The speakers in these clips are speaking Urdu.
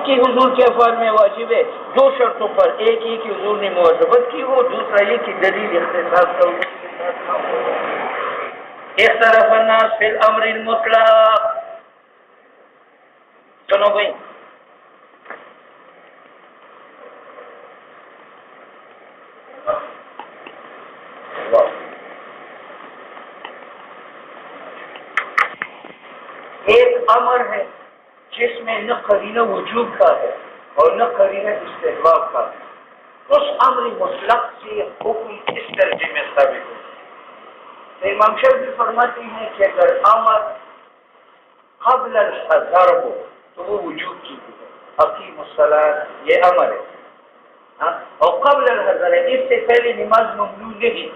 کی حضور کے افعال میں واجب ہے دو شرطوں پر، ایک یہ کہ حضور نے مواظبت کی ہو، دوسرا یہ کہ دلیل اختصاص کا حضور کے ساتھ نہ ہو۔ اختلاف الناس فی الامر المطلق، سنو بھائی، ایک امر ہے جس میں نہ قرینہ وجوب کا ہے اور نہ قرینہ استحباب کا ہے، اس امر مطلق سے حکم اس درجے میں ثابت ہو۔ تو امام شافعی فرماتے ہیں کہ اگر امر قبل الحذر ہو تو وہ وجوب کی ہے، اقیم الصلاۃ یہ امر ہے، اور قبل الحذر ہے، اس سے پہلے نماز ممنوع نہیں،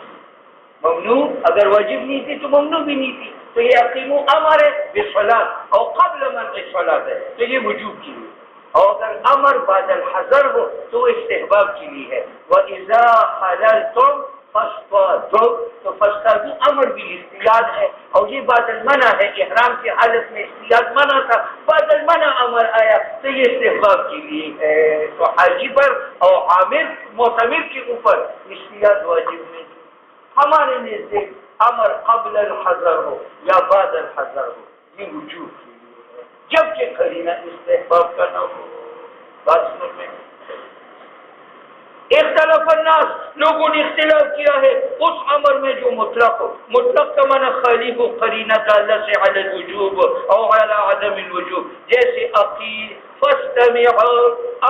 ممنوع اگر واجب نہیں تھی تو ممنوع بھی نہیں تھی، تو یہ اقیم امر ہے بالصلاۃ، اور قبل منع الصلاۃ ہے تو یہ وجوب کی ہے، اور اگر امر بعد الحذر ہو تو وہ استحباب کے لیے ہے۔ وَإِذَا حَلَلْتُمْ فَاصْطَادُوا، تو فَاصْطَادُوا امر بھی احتیاط ہے، اور یہ بعد المنع ہے، احرام کی حالت میں احتیاط منع تھا، بعد المنع امر آیا تو یہ استحباب کے لیے ہے۔ تو حاجی پر اور عامر معتمر کے اوپر احتیاط واجب نہیں، ہمارے نزدیک امر قبل الحذر ہو یا بعد الحذر ہو یہ وجوب کے لیے ہے، جبکہ قرینہ استحباب کا نہ ہو۔ بات سمجھ میں؟ اختلاف الناس، لوگوں نے اختلاف کیا ہے اس امر میں جو مطلق ہو، مطلق کا معنی خالی ہو قرینہ تعالی سے علی الوجوب او علی عدم الوجوب، جیسے اقیم، فاستمعوا،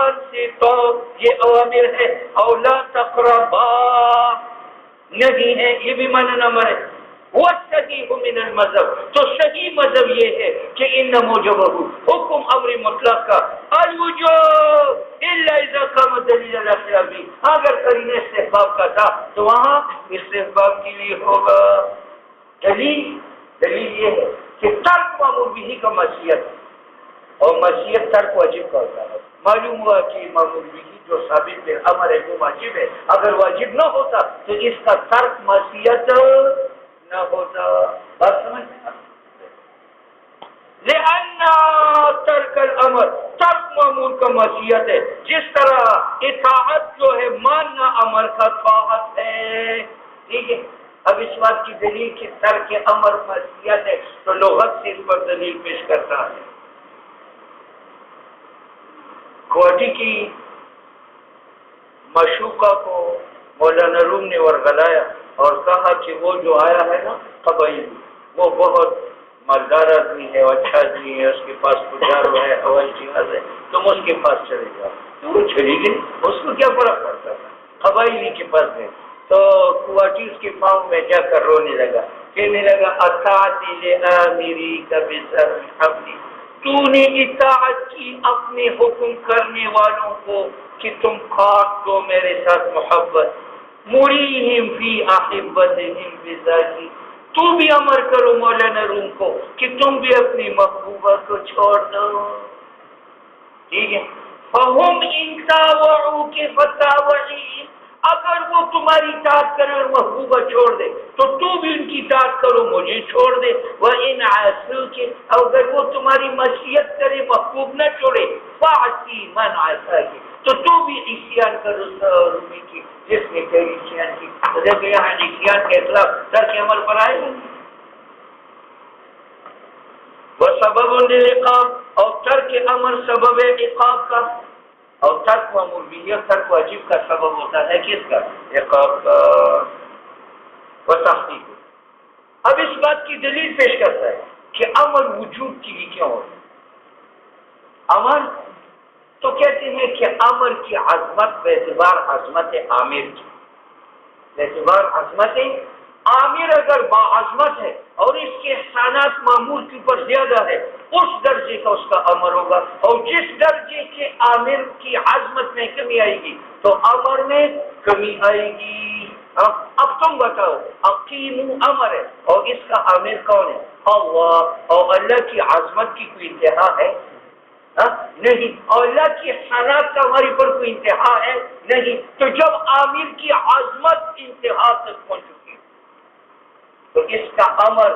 انصتوا، یہ اوامر ہے، او لا تقربا نہیں ہے، یہ بھی معنی نمبر ہے۔ وَالصَّحِيحُ مِنَ الْمَذْهَبِ، تو صحیح مذہب یہ ہے کہ ان موجبہ حکم امر مطلق کا الوجوب الا اذا قام دلیل الاختلاف، اگر قرینہ استحباب کا تھا تو وہاں استحباب کے لیے ہوگا۔ دلیل یہ ہے کہ ترک مامور بھی کا مشیت، اور مشیت ترک واجب کا ہوتا ہے، معلوم ہوا کہ مامور بھی جو ثابت ہے امر ہے وہ واجب ہے، اگر واجب نہ ہوتا تو اس کا ترک مشیت نہ ہوتا۔ بات سمجھ میں؟ لأن ترک الامر، ترک معمول کا مشیت ہے، جس طرح اطاعت جو ہے ماننا امر کا طاعت ہے، ٹھیک ہے۔ اب اس بات کی دلیل کہ ترک امر مشیت ہے تو لغت سے اس پر دلیل پیش کرتا ہے۔ کوٹی کی مشوقہ کو مولانا روم نے ورغلایا اور کہا کہ وہ جو آیا ہے نا قبائلی، وہ بہت مالدار آدمی ہے، اچھا آدمی ہے، اس کے پاس پجارو ہے، ہوائی جہاز ہے، تم اس کے پاس چلے جاؤ۔ تو وہ چلی گئی، اس کو کیا فرق پڑتا تھا، قبائلی کے پاس گئے تو کوٹی اس کے پاؤں میں جا کر رونے لگا، کہنے لگا اطاعتی لآمری کا بسر حمدی، تو نے اطاعت کی اپنے حکم کرنے والوں کو کہ تم کاٹ دو میرے ساتھ محبت، مریہم فی احبتہم بذاتی، تو بھی امر کرو مولانا روم کو کہ تم بھی اپنی محبوبہ کو چھوڑ دو، ٹھیک ہے۔ فہم ان تاوعوک فتاوعی، اگر وہ تمہاری اطاعت کرے اور محبوبہ چھوڑ دے تو تو بھی ان کی اطاعت کرو، مجھے چھوڑ دے۔ وَإِنْ عَصَوْكَ، اگر وہ تمہاری معصیت کرے محبوب نہ چھوڑے، فَعْصِي مَنْ عَصَاكَ، تو تو بھی عصیان کرو رومی کی جس نے تیری عصیان کی۔ جب یہاں عصیان کے اطلاق ترک عمل پر آئے گا۔ وَسَبَبٌ لِلْعِقَابِ، اور ترک امر سبب عقاب کا، اور ترک معمول بھی یا ترک واجب کا سبب ہوتا ہے کس کا؟ عقاب کا۔ وتحقیق، اب اس بات کی دلیل پیش کرتا ہے کہ امر وجوب کے لیے کیا ہوتا ہے۔ امر تو کہتے ہیں کہ امر کی عظمت باعتبار عظمت عامر کی، باعتبار عظمت عامر اگر باعظمت ہے اور اس کے احسانات معمول کے اوپر زیادہ ہے، اس درجے کا اس کا امر ہوگا، اور جس درجے کے عامر کی عظمت میں کمی آئے گی تو امر میں کمی آئے گی۔ اب تم بتاؤ، اقیم امر ہے اور اس کا عامر کون ہے؟ اللہ، اور اللہ کی عظمت کی کوئی انتہا ہے؟ نہیں، اور اللہ کی احسانات کا ہماری پر کوئی انتہا ہے؟ نہیں، تو جب عامر کی عظمت انتہا تک پہنچ چکی تو اس کا امر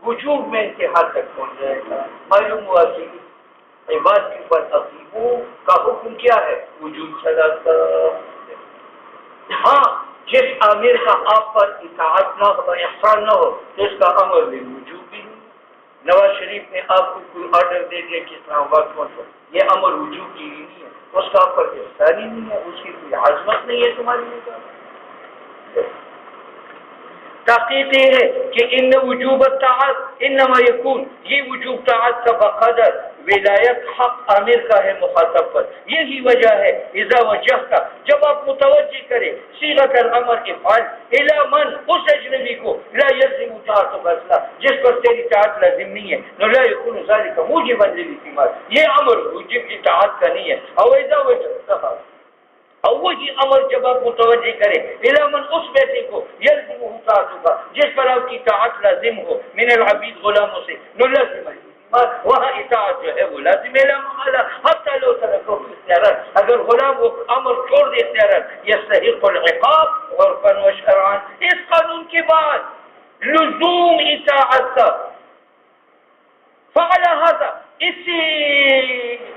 وجوب میں انتہا تک پہنچ جائے گا۔ معلوم ہوا کہ عباد کے اوپر اقیمو کا حکم کیا ہے؟ وجوب صلاۃ کا۔ ہاں جس امیر کا آپ پر اطاعت نہ ہو، احسان نہ ہو، تو اس کا امر بھی وجوب بھی نہیں۔ نواز شریف نے آپ کو کوئی آرڈر دے دیا کہ اسلام آباد پہنچو، یہ امر وجوب کی ہی نہیں ہے، اس کا آپ پر احسان ہی نہیں ہے، اس کی کوئی عظمت نہیں ہے تمہاری نگاہ۔ تحقیق یہ ہے کہ ان وجوب الطاعت انما یکون، یہ وجوب طاعت کا بقدر ولایت حق امیر کا ہے مخاطب پر۔ یہی وجہ ہے اذا وجہت، جب آپ متوجہ کریں صیغۃ الامر افعل الی من، اس اجنبی کو لا یلزم طاعتک اصلا، جس پر تیری طاعت لازم نہیں ہے، نو لا یکون ذلک موجبا للاعتماد، یہ امر موجب اطاعت کا نہیں ہے۔ او اذا وجہت، اور وہی امر جب آپ متوجہ کریں علامن اس بیٹے کو یلزم طاعتک، جس پر آپ کی طاعت لازم ہو، من العبید غلاموں سے، نو لازم وہاں اطاعت جو ہے وہ لازم ہے، حتی لو ترکہ اختیارات، اگر غلام وہ امر چھوڑ دے اختیارات، یستحق العقاب عرفا و شرعا، اس قانون کے بعد لزوم اطاعت کا فعل هذا، اسی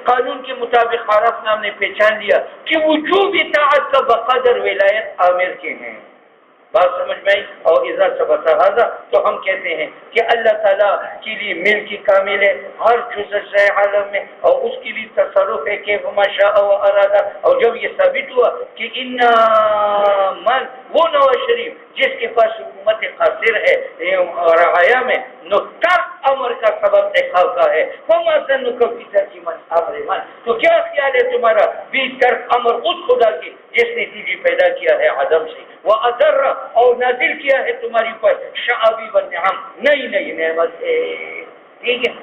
قانون کے مطابق عرف نام نے پہچان لیا کہ وجوب اطاعت کا بقدر ولایت عامر کے ہیں۔ بات سمجھ میں آئی؟ اور اذا ثبت هذا، تو ہم کہتے ہیں کہ اللہ تعالیٰ کے لیے ملک کامل ہے ہر جزء سے عالم میں، اور اس کے لیے تصرف ہے کہ ما شاء و ارادہ۔ اور جب یہ ثابت ہوا کہ ان من، وہ نواز شریف جس کے پاس حکومت قاصر ہے رعایا میں، نقطہ امر کا سبب اخلاق کا ہے، فما ظنک بترک من امر من، تو کیا خیال ہے تمہارا بھی ترک امر اس خدا کی جس نے تجھے پیدا کیا ہے عدم سے، وَأَذَرَّ، اور نازل کیا ہے تمہاری پر شعبی والنعم، نئی نئی نعمت ہے۔ ٹھیک ہے،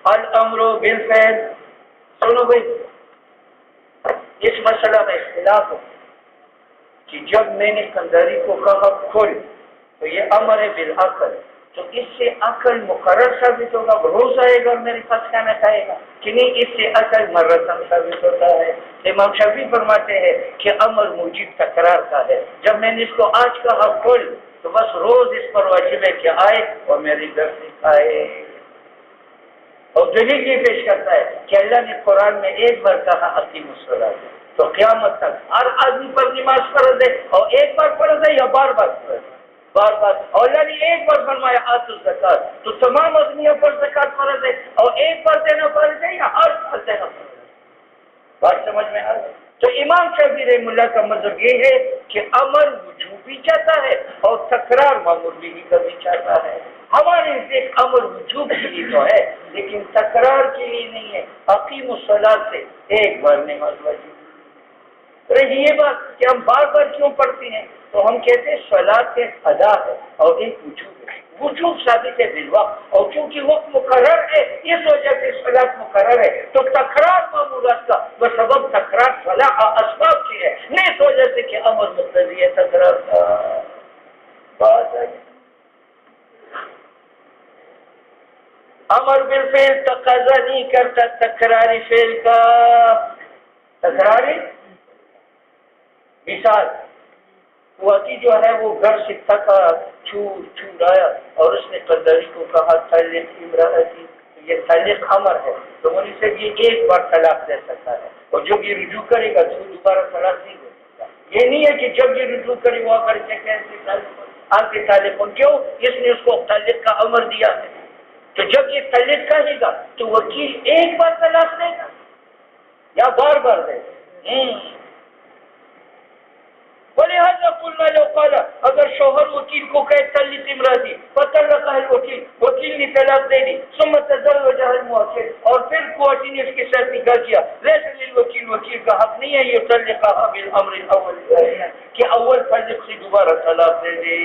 الامر بالفعل، سنو بھائی اس مسئلہ میں اختلاف ہو کہ جب میں نے قنداری کو کہا کھول، تو یہ امر ہے بالعقل، تو اس سے عقل مقرر ثابت ہوگا، روز آئے گا اور میرے پاس کھانا کھائے گا کہ نہیں، اس سے عقل مرتب ثابت ہوتا ہے۔ امام شافعی فرماتے ہیں کہ امر موجب تکرار کا ہے، جب میں نے اس کو آج کہا کھول، تو بس روز اس پر واجب ہے کہ آئے اور میری گھر سے کھائے۔ اور دلیل یہ پیش کرتا ہے کہ اللہ نے قرآن میں ایک بار کہا اقیم الصلاۃ، تو قیامت تک ہر آدمی پر نماز فرض ہے، اور ایک بار فرض ہے یا بار بار فرض ہے؟ بار بار۔ اور اللہ نے ایک بار فرمایا آتوا الزکات، تو تمام آدمیوں پر زکات فرض ہے، اور ایک بار دینا فرض ہے یا ہر سال دینا فرض ہے؟ بات سمجھ میں آ رہی؟ تو امام شافعی رحمہ اللہ کا مذہب یہ ہے کہ امر وجوب بھی چاہتا ہے اور تکرار معمول بھی کرنی چاہتا ہے۔ ہمارے ایک امر وجوب کے لیے تو ہے لیکن تکرار کے لیے نہیں ہے۔ اقیم الصلاۃ سے ایک بار نماز واجب رہی، یہ بات کہ ہم بار بار کیوں پڑھتے ہیں، تو ہم کہتے ہیں صلاۃ ایک ادا ہے اور ایک وجوب ہے، وجوب ثابت ہے بالوقت، اور چونکہ وقت مقرر ہے اس وجہ سے صلاۃ مقرر ہے، تو تکرار معمولات کا بسبب تکرار صلاح اسباب کی ہے، نہیں اس وجہ سے کہ امر مقتضی ہے تکرار کا۔ بات ہے امر بالفعل تقاضا نہیں کرتا تکراری فعل کا، تکراری مثال وقتی جو ہے وہ گھر سے تھکا چھوٹ آیا اور اس نے قداری کو کہا طلق امرأتی، یہ طلق امر ہے، تو انہیں سے یہ ایک بار طلاق دے سکتا ہے، اور جب یہ رجوع کرے گا تو دوبارہ طلاق نہیں دے سکتا۔ یہ نہیں ہے کہ جب یہ رجوع کرے وہ کر کے کیسے آپ کے طالب کیوں، اس نے اس کو طلق کا امر دیا ہے، تو جب یہ طلق کہے گا تو وکیل ایک بار طلاق دے گا یا بار بار دے گا؟ ولہذا قلنا لو قال، اگر شوہر وکیل کو کہے طلق امراتی فطلقها الوکیل، وکیل نے طلاق دے دی، ثم تزوجها الموکل، اور پھر کوارٹ نے اس کے ساتھ نکاح کیا، لیس للوکیل، وکیل کا حق نہیں ہے یہ طلقها بالامر الاول کہ اول طلق سے دوبارہ طلاق دے دے۔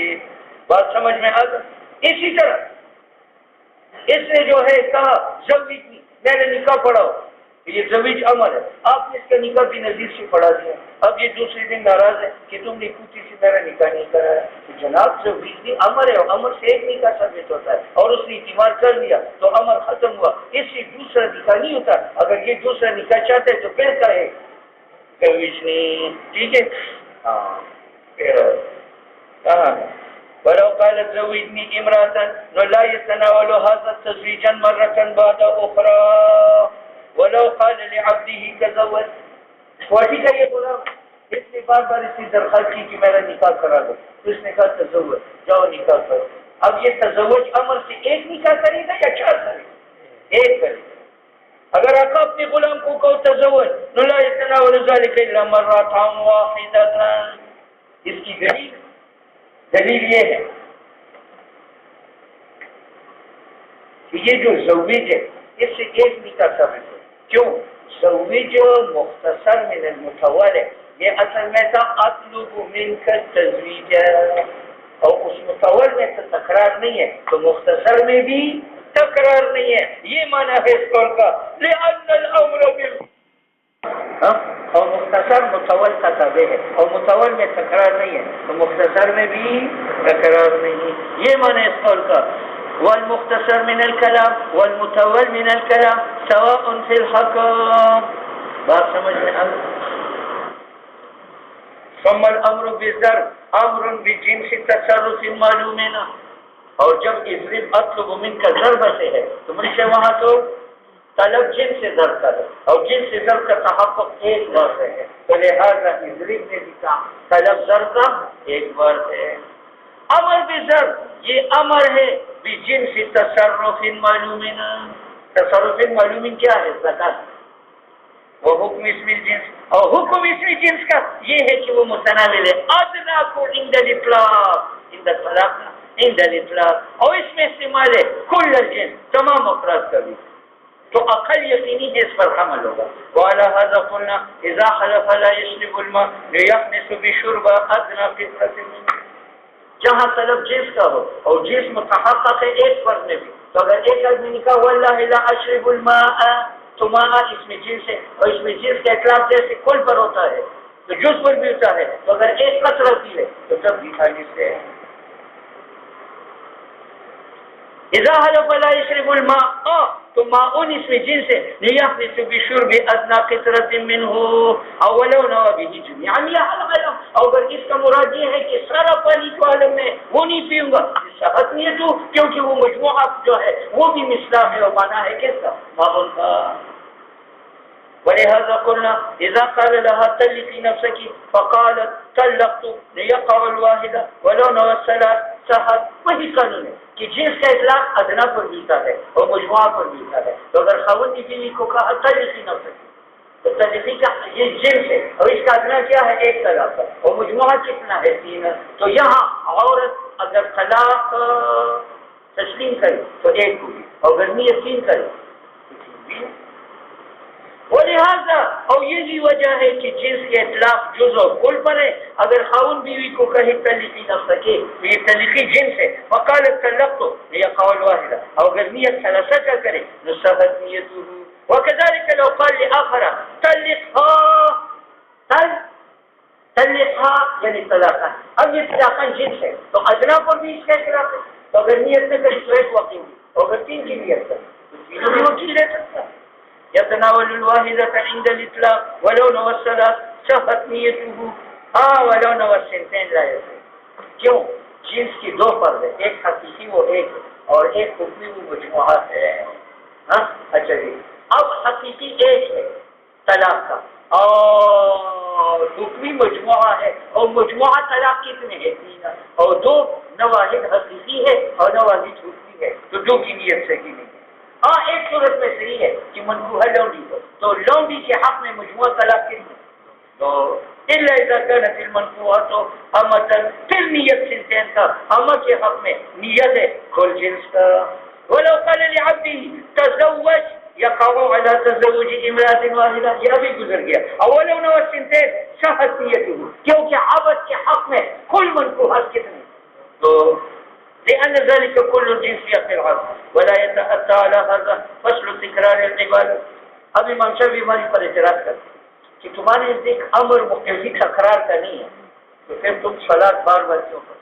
بات سمجھ میں آ گئی؟ اسی طرح اس نے جو ہے کہا زوجنی، میں نے نکاح پڑھاؤ، یہ زویج امر ہے، آپ نے اس کا نکاح بھی نظیر سے پڑھا دیا، اب یہ دوسرے دن ناراض ہے کہ تم نے کوتی سی طرح نکاح نہیں کرایا، تو جناب زویج امر ہے اور امر سے ایک نکاح ثابت ہوتا ہے، اور اس نے اعتماد کر لیا تو امر ختم ہوا، اس سے دوسرا نکاح نہیں ہوتا۔ اگر یہ دوسرا نکاح چاہتے ہیں تو پھر کہے زویج نہیں، ٹھیک ہے؟ ہاں کہاں ہے ولو قالت زوجني امرأة لا يتناول هذا تزويجا مرة بعد أخرى. ولو قال لعبده تزوج، وٹھیک ہے یہ غلام اس نے بار بار اس کی درخواست کی کہ میرا نکاح کرا دو، تو اس نے کہا تزوج، جاؤ نکاح کرو. اب یہ تزوج امر سے ایک نکاح کرے گا یا چار کرے گا؟ ایک کرے گا. اگر آقا اپنے غلام کو کہو تزوج لا يتناول ذلك الا مرة واحدة، اس کی دلیل یہ ہے کہ یہ جو زوج ہے اس سے ایک نکاح ثابت ہے. کیوں؟ زوج مختصر من المتول ہے، یہ اصل میں تھا اطلب منک التزویج، اور اس متول میں تو تکرار نہیں ہے تو مختصر میں بھی تکرار نہیں ہے. یہ معنی ہے اس قول کا لأن الامر اور مختصر متول کا تابع ہے اور متول میں تکرار نہیں ہے تو مختصر میں بھی تکرار نہیں. یہ معنی اس قول کا. والمختصر من الكلام والمتول من الكلام سواء في الحكم. بات سمجھ میں آ. ثم الامر بالضرب امر بجنس تصرف معلوم ہے نا. اور جب اضرب اطلب منک ضرب سے ہے تو من سے وہاں تو طلب جن سے ضرب کا ہے اور جن سے ضرب کا تحقق ایک بار ہے تو لہذا اضرب نے بھی کہا طلب ضرب کا ایک بار ہے. امر بضرب یہ امر ہے بجنس تصرف معلوم. تصرف معلوم کیا ہے؟ زکات. وہ حکم اسم الجنس اور حکم اسم جنس کا یہ ہے کہ وہ متناول ہے ادنا کو عند الاطلاق عند الطلاق عند الاطلاق اور اس میں استعمال ہے کل الجنس تمام افراد کا بھی تو عقل یقینی ہے اس پر حمل ہوگا. وعلى هذا قلنا اذا حلف لا يشرب الماء ليحنس بشرب ادنى فطرة منه. جہاں طلب جنس کا ہو اور جنس متحقق ہے ایک فرد میں بھی تو اگر ایک آدمی نے کہا واللہ لا اشرب الماء تو ماء اس میں جنس ہے اور اس میں جنس کا اطلاق جیسے کل پر ہوتا ہے تو جز پر بھی ہوتا ہے تو اگر ایک قطرہ ہوتی ہے تو تب بھی خالی سے ہے. اذا حلف لا يشرب الماء تو ماؤن اس میں جنس ہے ليحنس بشرب ادنى قطرة منه او ولو نوى به جميعا يحلف. اور اگر اس کا مراد یہ ہے کہ سارا پانی کو عالم میں وہ نہیں پیوں گا صحت نہیں ہے تو کیونکہ وہ مجموعہ جو ہے وہ بھی مصداق ہے اور معنی ہے کس کا؟ ماؤن کا. ولهذا قلنا اذا قال لها طلقي نفسك فقالت طلقت ليقع الواحدة ولو نوى الثلاث صحت. وہی قانون ہے کہ جنس کا اطلاق ادنا پر ملتا ہے اور مجموعہ پر ملتا ہے. تو اگر خاوند کی بیوی کو کہا طلقی نفسکی تو طلقی کا یہ جنس ہے اور اس کا ادنا کیا ہے؟ ایک طلاق اور مجموعہ کتنا ہے؟ 3. تو یہاں عورت اگر طلاق تسلیم کرے تو ایک ہوگی اور اگر نیت 3 کرے تو 3 بھی. ولہذا اور یہی وجہ ہے کہ جنس کے اطلاق جز و کل پر ہے. اگر خاون بیوی کو کہے طلقی نفسکی تو یہ طلقی جنس ہے. وقالت طلقت ليقع الواحدة اور اگر نیت ثلاثہ کا کرے نصحت نیته. وكذلك لو قال لآخر طلقها یعنی طلاقا. اب یہ طلاقا جنس ہے تو ادنا پر بھی اس کا اطلاق ہے تو اگر نیت میں کری تو ایک وقت ہوگی اور اگر 3 کی نیت کرے تو 3 بھی وقت لے سکتا ہے. يتناول الواحدة عند الإطلاق ولو نوى الثلاث صحت نیته ولو نوى الثنتين لا يصح. کیوں؟ جنس کی 2 فرد ہے، ایک حقیقی وہ ایک اور ایک حکمی وہ مجموعہ ہے. اچھا جی اب حقیقی ایک ہے طلاق کا اور حکمی مجموعہ ہے اور مجموعہ طلاق کتنے ہیں؟ 3 اور 2 نواحد حقیقی ہے اور نواحد حکمی ہے تو 2 کی نیت صحیح نہیں. ایک صورت میں صحیح ہے کہ منکوحہ لونڈی ہو تو لونڈی کے حق میں مجموعہ طلاق کتنے تو الا اذا كانت المنكوحة امة پھر نیت سنتین کا امہ کے حق میں نیت ہے کل جنس کا. ولو قال لعبده تزوج يقع على تزوج امرأة واحدة یہ بھی گزر گیا. اولو نوى السنتين صحت نیته کیونکہ عبد کے حق میں کل منکوحات کتنے تو لأن ذلك كل الجنس يقع العبد ولا يتأتى على هذا فصل تكرار العبادة. اب امام شافعی ہماری پر اعتراض کرتے کہ تمہارے ذکر امر مقتضی تکرار کا نہیں ہے تو پھر تم صلاۃ بار بار کیوں کرو؟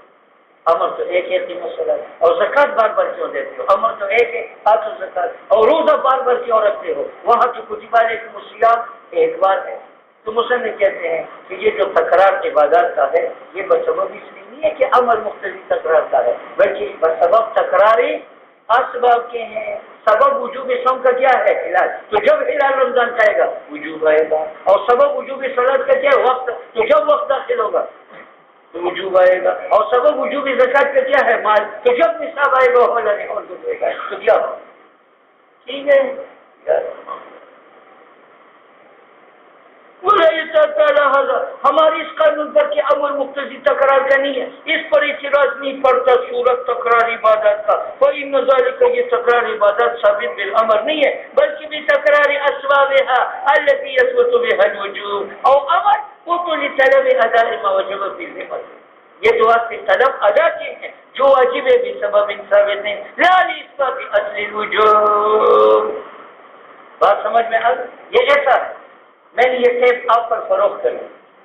امر تو ایک ہے تین صلاۃ اور زکات بار بار کیوں دیتے ہو؟ امر تو ایک ہے آتو زکات اور روزہ بار بار کیوں رکھتے ہو؟ وہاں تو کتب علیکم الصیام ایک بار ہے. تو مصنف کہتے ہیں کہ یہ جو تکرار عبادات کا ہے یہ بسبب اس لیے نہیں ہے کہ امر مقتضی تکرار کا ہے، بلکہ بسبب تکراری اسباب کے ہیں۔ سبب وجوب صوم کا کیا ہے؟ ہلال، تو جب ہلال رمضان کا آئے گا وجوب آئے گا، اور سبب وجوب صلاۃ کا کیا ہے؟ وقت، تو جب وقت داخل ہوگا تو وجوب آئے گا، اور سبب وجوب زکات کا کیا ہے؟ مال، تو جب نصاب آئے گا اور گزرے گا تو کیا ہو؟ ٹھیک ہے، ہماری اس قانون پر کہ امر مقتضی تکرار کا نہیں ہے، اس پر اعتراض نہیں پڑتا صورت تکرار عبادت کا، کوئی مزال کا یہ تکرار عبادت ثابت بالامر نہیں ہے، بلکہ بھی تکرار اسبابها التي يثبت بها الوجوب، اور امر وہ تو لطلب اداء ما وجب في الذمہ، یہ تو آپ کی طلب ادا کی ہے جو واجب ہے بسبب ثابت نہیں، لا لاثبات اصل الوجوب۔ بات سمجھ میں آ گئی؟ یہ ایسا ہے، میں نے یہ ٹیپ آپ پر فروخت کری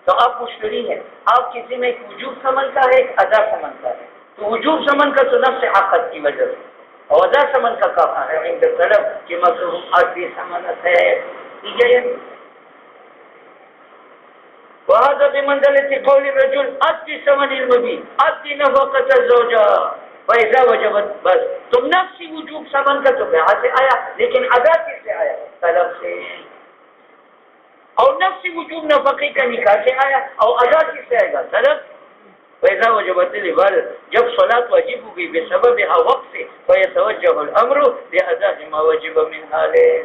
تو آپ مشتری ہیں، آپ کسی میں ایک وجوب سمن کا ہے ایک ادا سمن کا ہے، تو وجوب سمن کا تو نفس عقد کی وجہ سے، اور ادا سمن کا کہاں ہے عند طلب کہ مکروہ عقدی سمانت ہے، ٹھیک ہے؟ وهذا بمنزلة قول الرجل أدي ثمن المبيت أدي نفقة الزوجة فإذا وجبت، بس تم نفسی وجوب سمن کا تو یہاں سے آیا، لیکن ادا کس سے آیا؟ طلب سے، اور نفسی وجوب نفقے کا نکاح سے آیا، اور ادا کس سے آئے گا؟ طلب۔ فإذا وجبت العبادة، جب صلاة واجب ہوگی بسببها وقت سے، فيتوجه الأمر لأداء ما وجب منها عليه۔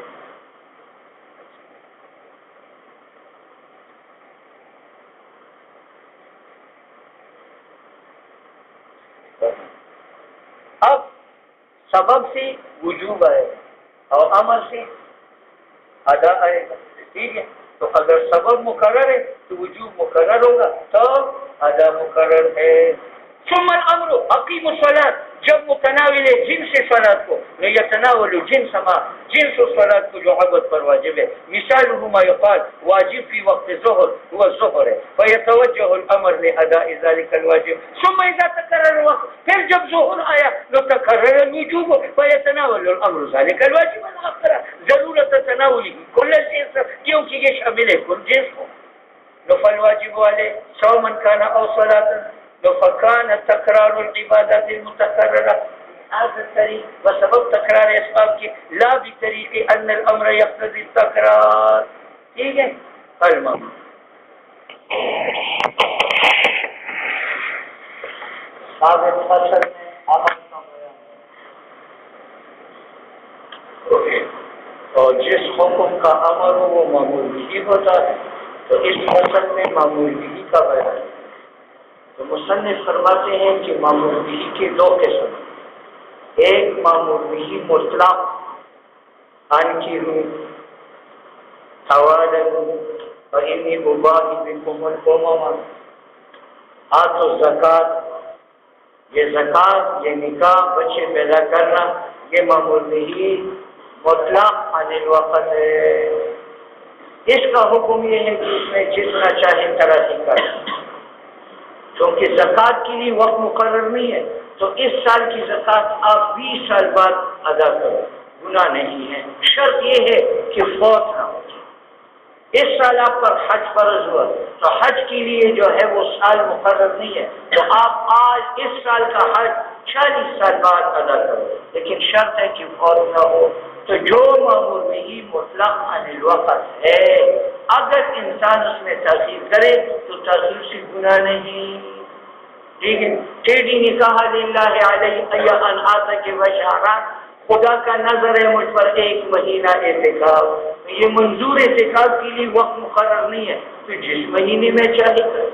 اب سبب سے وجوب آئے گا اور امر سے ادا آئے گا، ٹھیک ہے؟ تو اگر سبب مقرر ہے تو وجوب مقرر ہوگا، تو ادا مقرر ہے۔ ثم الامر اقیم الصلاۃ، جب متناول جنس صلاۃ کو یتناول جنس ما، جنس صلاۃ کو جو عبد پر واجب ہے، مثالہ ما یقال واجب فی وقت ظہر هو الظہر ہے، فیتوجہ الامر لاداء ذلك الواجب، ثم اذا تکرر الوقت، پھر جب ظہر آیا تو تکرر الوجوب، فیتناول الامر ذلك الواجب الاخر، ضرورت تناولی کل جنس، کیونکہ یہ شامل ہے کل جنس کو، فالواجب علیہ صوما کان او صلاۃ، فكان تكرار العبادات المتكررة هذا الطريق وسبب تكرار اسباب کی لا بطریق ان الامر يقتضي التكرار، ٹھیک ہے؟ المام ثابت فصل میں عمل کا بیان، اور جس حکم کا امر ہو وہ معمول بھی ہوتا ہے، تو اس فصل میں معمول بھی کا بیان ہے۔ تو مصنف فرماتے ہیں کہ معمول بھی کے دو قسم، ایک معمول بھی مطلق ان کی روح توالد اور انی اباہی بکم الامم، آتو زکات، یہ زکات، یہ نکاح، بچے پیدا کرنا، یہ معمول بھی مطلق عن الوقت ہے، اس کا حکم یہ ہے کہ اس میں جتنا چاہے تراسی کریں، کیونکہ زکات کے لیے وقت مقرر نہیں ہے، تو اس سال کی زکات آپ 20 سال بعد ادا کرو، گناہ نہیں ہے، شرط یہ ہے کہ فوت نہ ہو۔ اس سال آپ پر حج فرض ہوا تو حج کے لیے جو ہے وہ سال مقرر نہیں ہے، تو آپ آج اس سال کا حج 40 سال بعد ادا کرو، لیکن شرط ہے کہ فوت نہ ہو۔ تو جو معمول نہیں مطلق عن الوقت ہے، اگر انسان اس میں تاخیر کرے تو تاخیر سے گناہ نہیں، ٹھیک ہے؟ ٹیڑھی نکاح للہ علیہ ان آتا کے بشارات، خدا کا نظر ہے مجھ پر 1 مہینہ اعتکاف، یہ منظور اعتکاف کے لیے وقت مقرر نہیں ہے، تو جس مہینے میں چاہے کر،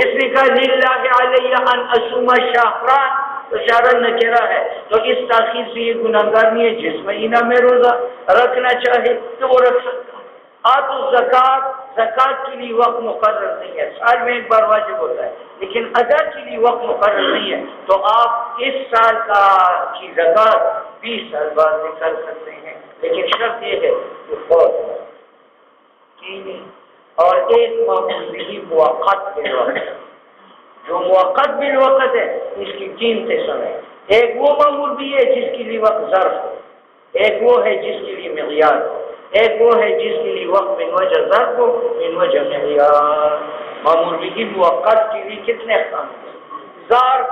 اس نے کہا للہ علیہ ان اصوم شہران، تو شہران نکرہ ہے، تو اس تاخیر سے یہ گناہگار نہیں ہے، جس مہینہ میں روزہ رکھنا چاہے تو وہ رکھ سکتا۔ آتو زکات، زکات کے لیے وقت مقرر نہیں ہے، سال میں ایک بار واجب ہوتا ہے، لیکن ادا کے لیے وقت مقرر نہیں ہے، تو آپ اس سال کا کی زکات 20 سال بعد نکال سکتے ہیں، لیکن شرط یہ ہے کہ فوت ہو، ٹھیک ہے؟ اور ایک معمول بھی موقت بالوقت، جو موقت بالوقت ہے اس کی 3 قسم ہے، ایک وہ معمول بھی ہے جس کے لیے وقت ظرف ہو، ایک وہ ہے جس کے لیے معیار ہو، ایک وہ ہے جس کے لیے وقت من وجہ ظرف ہو من وجہ معیار۔ معمول بھی موقت کے لیے کتنے اقسام ہیں؟ زار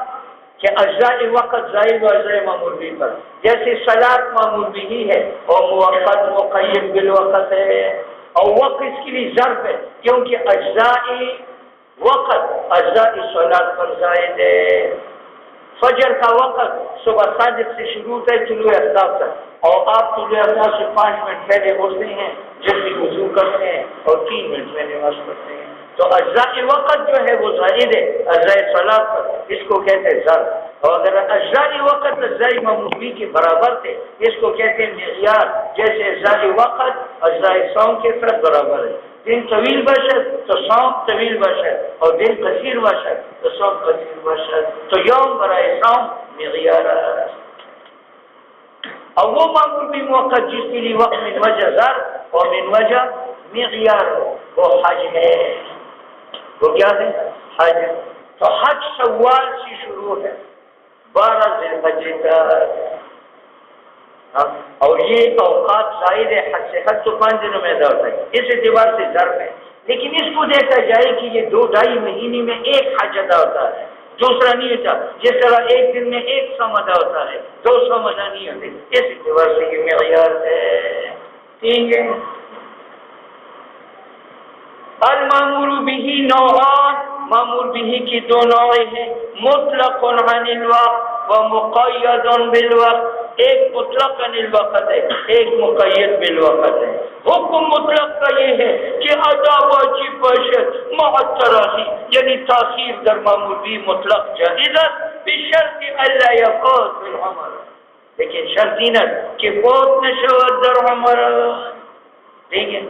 کہ اجزاء وقت زائد و اجزاء معمول بھی پر، جیسے صلاۃ معمول بھی ہی ہے اور موقت مقید بالوقت ہے، اور وقت اس کے لیے ظرف ہے کیونکہ اجزاء وقت اجزاء صلاۃ پر زائد ہے۔ فجر کا وقت صبح صادق سے شروع ہوتا ہے طلوع آفتاب تک، اور آپ طلوع آفتاب سے 5 منٹ پہلے اٹھتے ہیں، جلدی وضو کرتے ہیں اور 3 منٹ میں نماز پڑھتے ہیں، تو اجزاء وقت جو ہے وہ زائد ہے اجزاء صلاۃ پر، اس کو کہتے ہیں ظرف۔ اور اگر اجزاء وقت اجزاء معمولی کے برابر تھے اس کو کہتے ہیں معیار، جیسے اجزاء وقت اجزاء صوم کے ساتھ برابر ہے، دن طویل باشد تو صوم طویل باشد، اور دن قصیر باشد تو صوم قصیر باشد، تو یوم برائے صوم معیار ہے۔ اور وہ معمول بھی موقع جس کے لیے وقت من وجہ ظرف اور من وجہ معیار ہو، وہ حج ہے۔ وہ کیا ہے؟ حج۔ تو حج شوال سے شروع ہے 12 ذی الحجہ تک، اور یہ اوقات زائد ہے، حج سے حج تو 5 دنوں میں ادا ہوتا ہے، اس اعتبار سے ظرف ہے، لیکن اس کو دیکھا جائے کہ یہ 2-2.5 مہینے میں ایک حج ادا ہوتا ہے، دوسرا نہیں ہوتا، جس طرح ایک دن میں 1 صوم ادا ہوتا ہے 2 صوم ادا نہیں ہوتے، اس اعتبار سے یہ معیار ہے۔ ٹھیک ہے۔ المامور به نوعان، مامور به کی 2 نوعیں ہیں، مطلق عن الوقت و مقید بالوقت، ایک مطلق عن الوقت ہے، ایک مقید بالوقت ہے۔ حکم مطلق کا یہ ہے کہ ادا واجب باشد مع التراخی، یعنی تاخیر در مامور به مطلق جائز است بشرط الا یفوت فی العمر، لیکن شرط این است کہ فوت نشود در عمر۔ ٹھیک ہے۔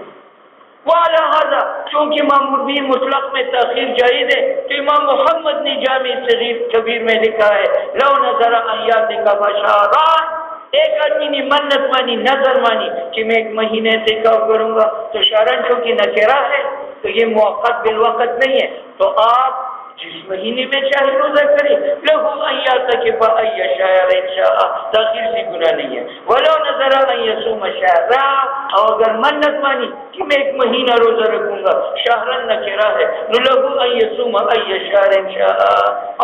وعلى هذا چونکہ مامور بھی مطلق میں تاخیر جائز ہے تو امام محمد نے جامع صغیر کبیر میں لکھا ہے لو نظر ایات کا بشاران، ایک آدمی نے منت مانی، نظر مانی کہ میں 1 مہینے اعتکاف کروں گا، تو شرن چونکہ نکرہ ہے تو یہ موقت بالوقت نہیں ہے، تو آپ جس مہینے میں چاہے روزہ کریں، لہو ایات کے فای شہر انشاء، تاخیر سے گناہ نہیں ہے۔ ولو نظر ان یصوم شہرا، اور اگر منت مانی کہ میں 1 مہینہ روزہ رکھوں گا، شہرن نکرہ ہے، لہو ان یصوم ای شہر انشاء۔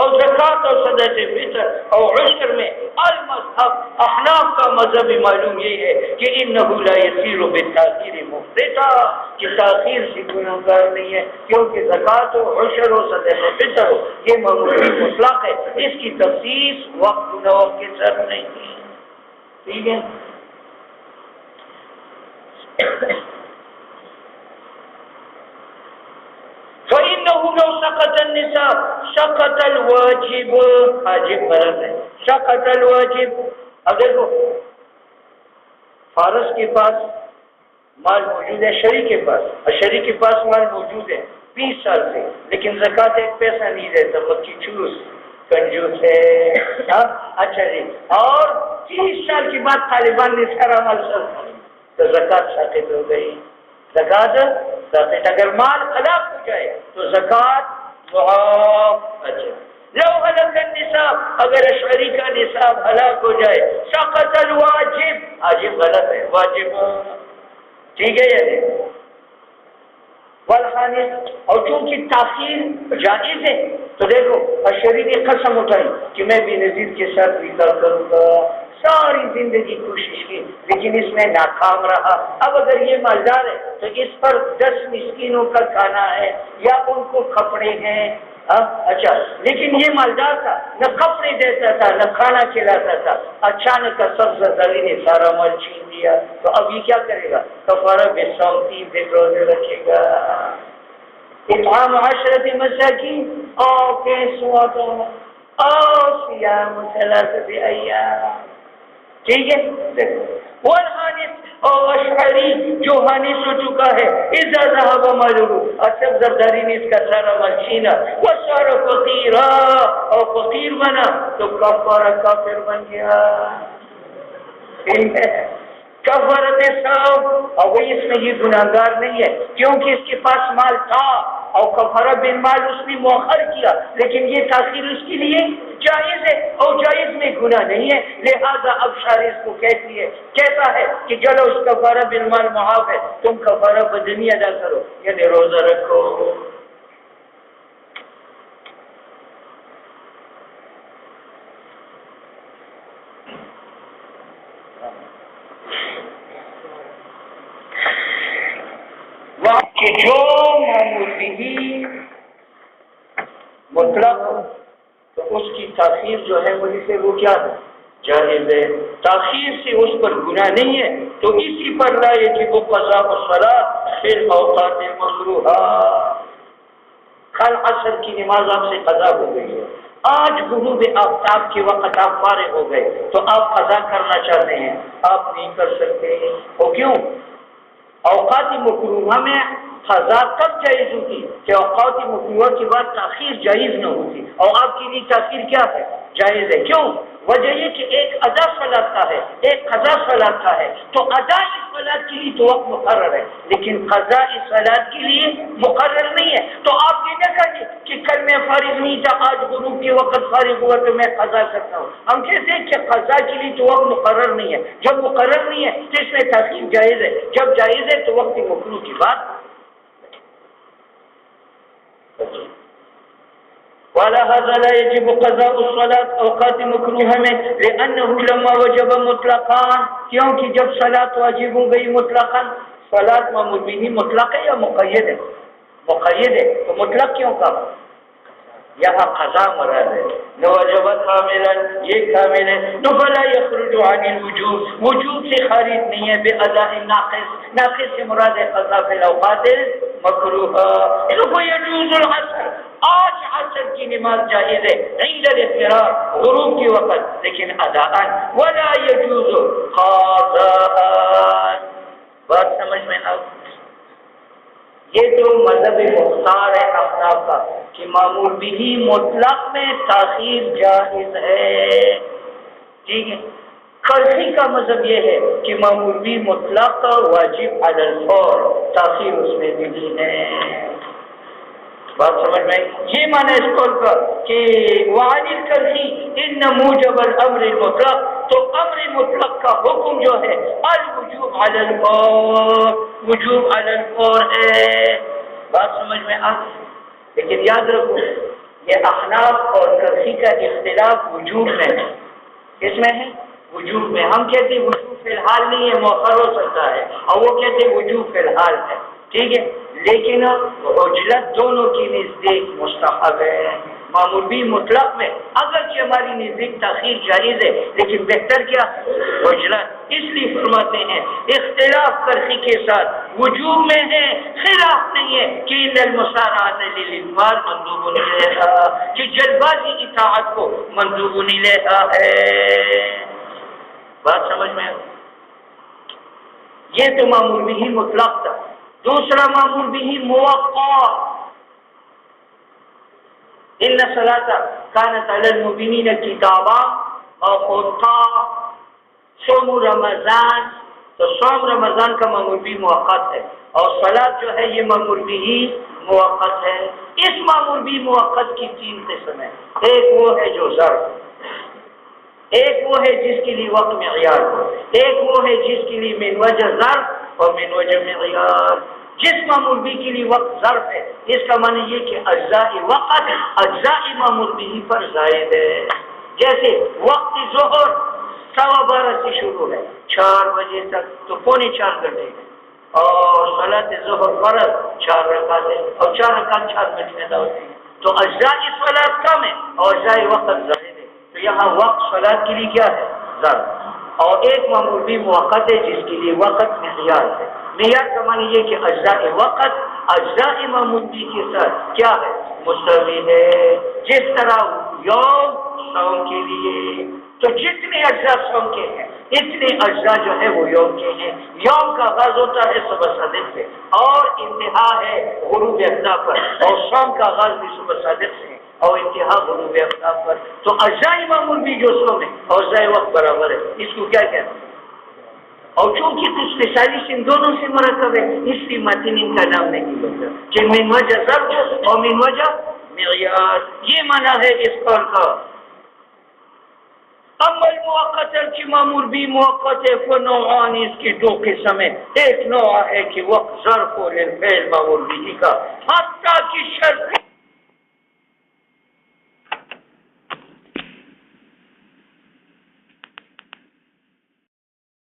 اور زکوٰۃ اور صدقۃ فطر اور عشر میں المذہب احناف کا مذہب معلوم یہ ہے کہ انہ لا یسیر بالتاخیر مفرطا، کہ تاخیر سے گناہگار نہیں ہے، کیونکہ زکوٰۃ و عشر و صدقۃ فطر یہ معمولی مطلق ہے، اس کی تفصیص وقت و وقت کے ساتھ نہیں ہے۔ ٹھیک ہے۔ فَإِنَّهُ لَوْ سَقَطَ النِّصَابُ سَقَطَ الْوَاجِبُ، واجب غلط ہے، سَقَطَ الْوَاجِبُ۔ اب دیکھو فارس کے پاس مال موجود ہے، شریک کے پاس، اور شریک کے پاس مال موجود ہے 20 سال سے، لیکن زکوٰۃ 1 پیسہ نہیں دیتا، مکی چوس کنجوس ہے۔ اچھا جی، اور 30 سال کے بعد طالبان نے سارا مال صرف کر دیا تو زکوٰۃ ساقط ہو گئی، زکوٰۃ ساقط۔ اگر مال ہلاک ہو جائے تو زکوٰۃ معاف۔ اچھا، لو ہلاک النصاب، اگر اشعری کا نصاب ہلاک ہو جائے، سقط الواجب، واجب غلط ہے، واجب۔ ٹھیک ہے یا نہیں؟ والخامس، اور چونکہ تاخیر جائز ہے تو دیکھو اشعری نے قسم اٹھائی کہ میں بے نظیر کے ساتھ نکاح کروں گا، ساری زندگی کوشش کی لیکن اس میں ناکام رہا، اب اگر یہ مالدار ہے تو اس پر 10 مسکینوں کا کھانا ہے یا ان کو کپڑے ہیں۔ اچھا، لیکن یہ مالدار تھا، نہ کپڑے دیتا تھا نہ کھانا کھلاتا تھا، اچانک کا سبز داری نے سارا مال چھین لیا، تو اب یہ کیا کرے گا؟ کفارہ بالصوم 3 دن روزے رکھے گا، اطعام 10 مساکین او کسوتہم او صیام 3 ایام۔ ٹھیک ہے۔ والحانس، اور اشعری جو حانس ہو چکا ہے، اذا ذهب ماله، اچھا زرداری نے اس کا سارا مال چھینا، وصار فقیرا، اور فقیر بنا تو کفارہ کافر بن گیا۔ ٹھیک ہے۔ کفارت صوم، اور وہ اس میں یہ گناہگار نہیں ہے کیونکہ اس کے پاس مال تھا اور کفارہ بالمال اس نے مؤخر کیا، لیکن یہ تاخیر اس کے لیے جائز ہے اور جائز میں گناہ نہیں ہے، لہذا اب شارع اس کو کہتی ہے، کہتا ہے کہ چلو اس کفارہ بالمال معاف ہے، تم کفارہ بدنی ادا کرو، یعنی روزہ رکھو۔ کہ جو معمول بھی مطلق تو اس کی تاخیر جو ہے وہی سے وہ کیا ہے؟ جائز ہے. تاخیر سے اس پر گناہ نہیں ہے. تو اسی پر لا یجب قضاء الصلاۃ فی الاوقات المکروہہ. کل عصر کی نماز آپ سے قضا ہو گئی ہے، آج غروب آفتاب کے وقت آپ فارغ ہو گئے تو آپ قضا کرنا چاہتے ہیں، آپ نہیں کر سکتے. وہ کیوں؟ اوقات مکروہہ میں قضا تب جائز ہوتی کہ اوقات مکروہہ کے بعد تاخیر جائز نہ ہوتی، اور آپ کے لیے تاخیر کیا ہے؟ جائز ہے. کیوں؟ وجہ یہ کہ ایک ادا صلاۃ کا ہے، ایک قضا صلاۃ کا ہے. تو ادا اس صلاۃ کے لیے تو وقت مقرر ہے، لیکن قضا اس صلاۃ کے لیے مقرر نہیں ہے. تو آپ یہ نہ کہیں کہ کل میں فارغ نہیں تھا، آج غروب کے وقت فارغ ہوا تو میں قضا کرتا ہوں. ہم کہتے ہیں کہ قضا کے لیے تو وقت مقرر نہیں ہے. جب مقرر نہیں ہے تو اس میں تاخیر جائز ہے. جب جائز ہے تو وقت مکروہ کی بات. وَلَهَذَا لَا يَجِبُ قَضَاءُ الصَّلَاةِ اوقات مکروہہ میں لِأَنَّهُ لَمَّا وَجَبَ مُطْلَقًا، کیونکہ جب صلاۃ واجب ہو گئی مطلقاً. صلاۃ معمول بھی مطلق ہے یا مقید ہے؟ مقید ہے. تو مطلق کیوں کہا؟ یہاں قضا مراد ہے. وجبت کاملا، یہ کامل ہے. فلا يخرج عن الوجوب، وجوب سے خارج نہیں ہے. بأداء ناقص، ناقص سے مراد ہے قضا فی الاوقات مکروہہ. فيجوز العصر، آج عصر کی نماز جائز ہے عند الاضطرار، غروب کے وقت، لیکن اداء. ولا يجوز قضاء. بات سمجھ میں آ؟ یہ تو مذہب مختار ہے احناف کا کہ معمول بھی مطلق میں تاخیر جائز ہے. ٹھیک ہے. قرضی کا مذہب یہ ہے کہ معمول بھی مطلق واجب علی الفور، تاخیر اس میں بھی ہے. بات سمجھ میں؟ یہ معنی اس قول کا کہ وعن القرضی ان موجب الامر المطلق، تو امر مطلق کا حکم جو ہے الوجوب علی الفور، وجوب علی الفور ہے. بات سمجھ میں آ؟ لیکن یاد رکھو یہ احناف اور قرضی کا اختلاف وجوب میں ہے. کس میں ہے؟ وجوب میں. ہم کہتے ہیں وجوب فی الحال نہیں ہے، مؤخر ہو سکتا ہے، اور وہ کہتے ہیں وجوب فی الحال ہے. ٹھیک ہے. لیکن عجلت دونوں کی نزدیک مستحب ہے. معمول بھی مطلق میں اگرچہ ہماری نزدیک تاخیر جائز ہے، لیکن بہتر کیا عجلت. اس لیے فرماتے ہیں اختلاف قرضی کے ساتھ وجوب میں ہے، خلاف نہیں ہے کہ ان المسارعۃ للاجمال مندوب الیہا، کہ جلد بازی اطاعت کو مندوب الیہا ہے. بات سمجھ میں؟ یہ تو معمول بھی مطلق تھا. دوسرا معمول بھی موقع. ان الصلاۃ کانت علی المؤمنین کتابا موقوتا. صوم رمضان، تو صوم رمضان کا معمول بھی موقت ہے، اور صلاۃ جو ہے یہ معمول بھی موقت ہے. اس معمول بھی موقت کی تین قسم ہیں. ایک وہ ہے جو ظرف، ایک وہ ہے جس کے لیے وقت معیار ہو، ایک وہ ہے جس کے لیے من وجہ ظرف اور من وجہ معیار. جس معمول بھی کے لیے وقت ظرف ہے، اس کا معنی یہ کہ اجزاء وقت اجزاء معمول بھی پر زائد ہے. جیسے وقت ظہر 12:15 سے شروع ہے 4 بجے تک، تو 3.25 گھنٹے، اور صلاۃ ظہر فرض 4 رکعت ہے، اور 4 رکعت 4 منٹ میں ادا ہوتی ہے. تو اجزاء صلاۃ کم ہے اور اجزاء وقت زائد ہے. تو یہاں وقت صلاۃ کے لیے کیا ہے؟ ظرف. اور ایک معمول بھی موقت ہے جس کے لیے وقت معیار ہے. معیار کا معنی یہ کہ اجزاء وقت اجزاء معمول بھی کے ساتھ کیا ہے؟ مساوی ہے. جس طرح یوم صوم کے لیے، تو جتنے اجزاء صوم کے ہیں اتنے اجزاء جو ہے وہ یوم کے ہیں. یوم کا آغاز ہوتا ہے صبح صادق سے اور انتہا ہے غروب آفتاب پر، اور صوم کا آغاز بھی صبح صادق سے اور انتہا غروب آفتاب پر. تو اجزاء معمول بھی جو صوم ہے اور اجزاء وقت برابر ہے. اس کو کیا کہتے ہیں؟ اور چونکہ کچھ مثالی ان دونوں سے مرکب ہے، اس لیے متن ان کا نام نہیں بدلا کہ من وجہ ظرف اور من وجہ معیار. یہ معنی ہے اس قول کا. اما المؤقت کی معمول بھی موقت ہے، فنوعان، اس کی 2 قسم ہیں. ایک نوع ہے کہ وقت ظرف ہو للفعل معمول بھی کا، حتیٰ کی شرط